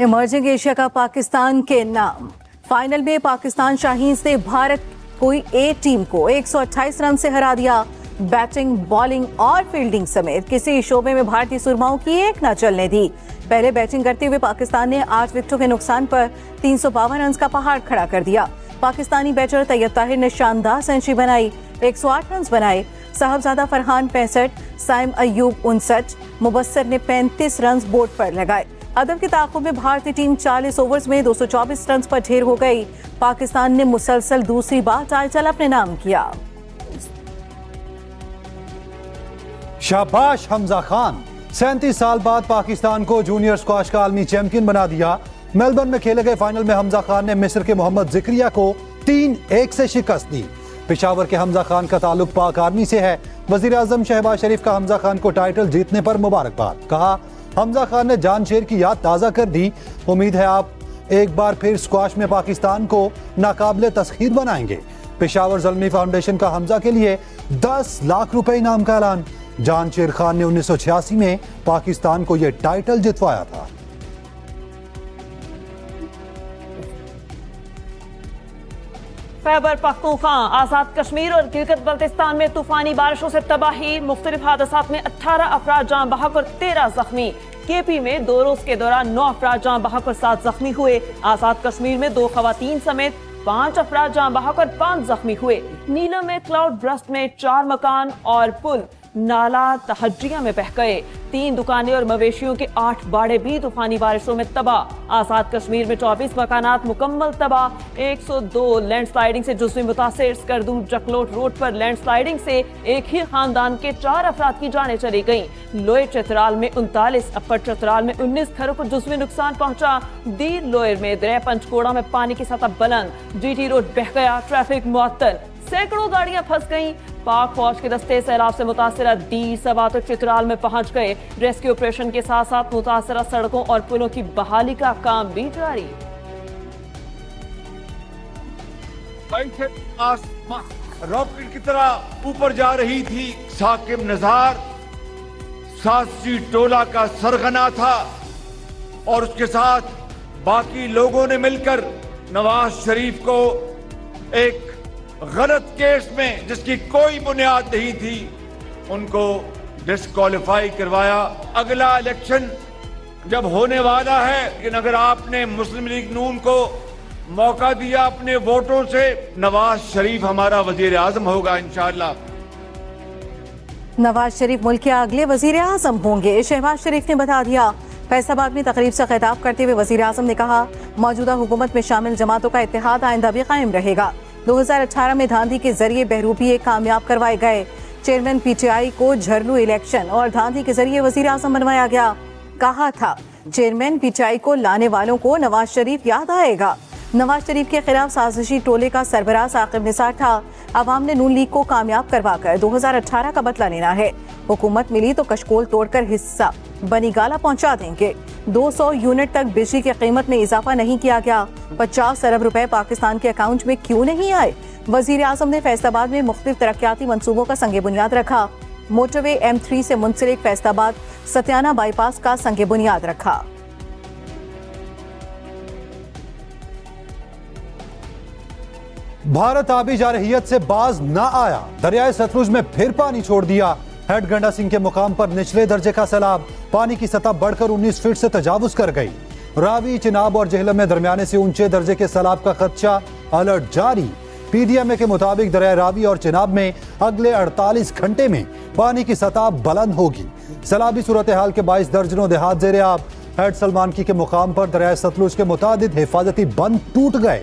Emerging Asia का पाकिस्तान के नाम। फाइनल में पाकिस्तान शाहीन ने भारत कोई ए टीम को 128 रन से हरा दिया। बैटिंग, बॉलिंग और फील्डिंग समेत किसी शोबे में भारतीय सुरमाओं की एक न चलने दी। पहले बैटिंग करते हुए पाकिस्तान ने 8 विकेटों के नुकसान पर 352 रन का पहाड़ खड़ा कर दिया। पाकिस्तानी बैटर तैयब ताहिर ने शानदार सेंचुरी बनाई, 108 रन बनाए। साहबजादा फरहान 65, साइम अयूब 59, मुबस्सर ने 35 रन बोर्ड पर लगाए। अदब के ताक़ुब में भारतीय टीम 40 ओवर्स में 224 रन पर ढेर हो गई। पाकिस्तान ने मुसलसल दूसरी बार टाइटल अपने नाम किया। शाबाश हमजा खान, 37 साल बाद पाकिस्तान को जूनियर स्क्वाश का आलमी चैंपियन बना दिया। मेलबर्न में खेले गए फाइनल में हमजा खान ने मिस्र के मोहम्मद जिक्रिया को 3-1 से शिकस्त दी। पेशावर के हमजा खान का ताल्लुक पाक आर्मी से है। वजीर आजम शहबाज शरीफ का हमजा खान को टाइटल जीतने पर मुबारकबाद। कहा, हमजा खान ने जान शेर की याद ताज़ा कर दी। उम्मीद है आप एक बार फिर स्क्वाश में पाकिस्तान को नाकाबिले तस्खीर बनाएंगे। पेशावर ज़ल्मी फाउंडेशन का हमजा के लिए 10 लाख रुपए इनाम का ऐलान। जान शेर खान ने 1986 में पाकिस्तान को यह टाइटल जितवाया था। खैबर पख्तूनख्वा, आजाद कश्मीर और गिलगित बल्तिस्तान में तूफानी बारिशों से तबाही। मुख्तलिफ हादसात में 18 अफराद जान बहक और 13 जख्मी। केपी में 2 रोज के दौरान 9 अफराद जान बहक और 7 जख्मी हुए। आजाद कश्मीर में 2 खवातीन समेत 5 अफराद जान बहक और 5 जख्मी हुए। नीलम में क्लाउड ब्रस्ट में 4 मकान और पुल नाला तहज्जिया में बह गए। 3 दुकानें और मवेशियों के 8 बाड़े भी तूफानी बारिशों में तबाह। आजाद कश्मीर में 24 मकानात मुकम्मल तबाह। 102 लैंडस्लाइडिंग से जुज़वी मुतासिर। स्कर्दू जकलोट रोड पर लैंडस्लाइडिंग से एक ही खानदान के 4 अफराद की जानें चली गईं। लोअर चतराल में 39, अपर चतराल में 19 घरों को जुज़वी नुकसान पहुंचा। दीर लोअर में दरिया पंचकोड़ा में पानी की सतह बुलंद। जीटी रोड बह गया, ट्रैफिक मुअत्तल। सैकड़ों गाड़ियां फंस गईं। पाक फौज के दस्ते सैलाब से मुतासिर दीर, सवात और चित्राल में पहुंच गए। रेस्क्यू ऑपरेशन के साथ साथ मुतासिर सड़कों और पुलों की बहाली का काम भी जारी। रॉकेट की तरह ऊपर जा रही थी। साकिब नजार सासी टोला का सरगना था और उसके साथ बाकी लोगों ने मिलकर नवाज शरीफ को एक गलत केस में जिसकी कोई बुनियाद नहीं थी उनको डिस्क्वालीफाई करवाया। अगला इलेक्शन जब होने वाला है, लेकिन अगर आपने मुस्लिम लीग नून को मौका दिया अपने वोटों से, नवाज शरीफ हमारा वजीर आजम होगा इंशाअल्लाह। नवाज शरीफ मुल्क के अगले वजीर आजम होंगे, शहबाज शरीफ ने बता दिया। फैसलाबाद में तकरीब से खिताब करते हुए वजीर आजम ने कहा, मौजूदा हुकूमत में शामिल जमातों का इत्तेहाद आइंदा भी कायम रहेगा। 2018 में धांधी के जरिए बहरूपीए कामयाब करवाए गए। चेयरमैन पीटीआई को झरलू इलेक्शन और धांधी के जरिए वजीर आजम बनवाया गया। कहा था, चेयरमैन पीटीआई को लाने वालों को नवाज शरीफ याद आएगा। नवाज शरीफ के खिलाफ साजिशी टोले का सरबराह साकिब निसार था। अवाम ने नून लीग को कामयाब करवाकर 2018 का बदला लेना है। हुकूमत मिली तो कशकोल तोड़कर हिस्सा बनीगाला पहुंचा देंगे। 200 यूनिट तक बिजली की कीमत में इजाफा नहीं किया गया। 50 अरब रुपए पाकिस्तान के अकाउंट में क्यों नहीं आए? वजीर आजम ने फैसलाबाद में मुख्तलिफ तरक्याती मंसूबों का संगे बुनियाद रखा। मोटरवे M3 से मुंसलिक फैसलाबाद सत्याना बाईपास का संगे बुनियाद रखा। भारत आबी जारहियत से बाज ना आया। दरियाए सतलुज में फिर पानी छोड़ दिया। हेड गंडा सिंह के मुकाम पर निचले दर्जे का सैलाब। पानी की सतह बढ़कर 19 फीट से तजावुज कर गई। रावी, चिनाब और जेहलम में दरमियाने से ऊंचे दर्जे के सैलाब का खदशा, अलर्ट जारी। पीडीएमए के मुताबिक दरिया रावी और चिनाब में अगले 48 घंटे में पानी की सतह बुलंद होगी। सैलाबी सूरत हाल के 22 दर्जनों देहात जेर आब। हेड सलमानकी के मुकाम पर दरिया सतलुज के मुतादिद हिफाजती बंद टूट गए।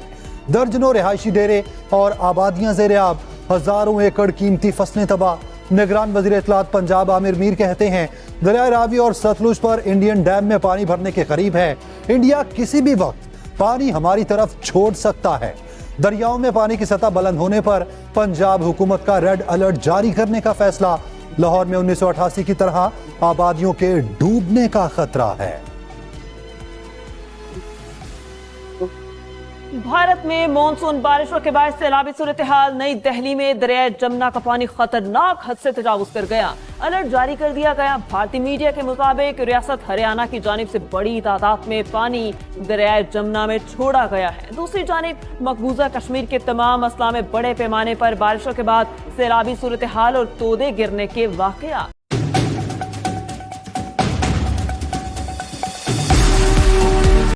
दर्जनों रिहायशी डेरे और आबादियां जेर आब। हजारों एकड़ कीमती फसलें तबाह। निगरान वजीर इत्तलात पंजाब आमिर मीर कहते हैं, दरिया रावी और सतलुज पर इंडियन डैम में पानी भरने के करीब है। इंडिया किसी भी वक्त पानी हमारी तरफ छोड़ सकता है। दरियाओं में पानी की सतह बुलंद होने पर पंजाब हुकूमत का रेड अलर्ट जारी करने का फैसला। लाहौर में 1988 की तरह आबादियों के डूबने का खतरा है। भारत में मानसून बारिशों के बाद सैलाबी सूरत हाल। नई दिल्ली में दरिया जमुना का पानी खतरनाक हद से तजावुज कर गया। अलर्ट जारी कर दिया गया। भारतीय मीडिया के मुताबिक रियासत हरियाणा की जानिब से बड़ी तादाद में पानी दरिया जमुना में छोड़ा गया है। दूसरी जानिब मकबूजा कश्मीर के तमाम अजला में बड़े पैमाने पर बारिशों के बाद सैलाबी सूरत हाल और तोदे गिरने के वाकयात।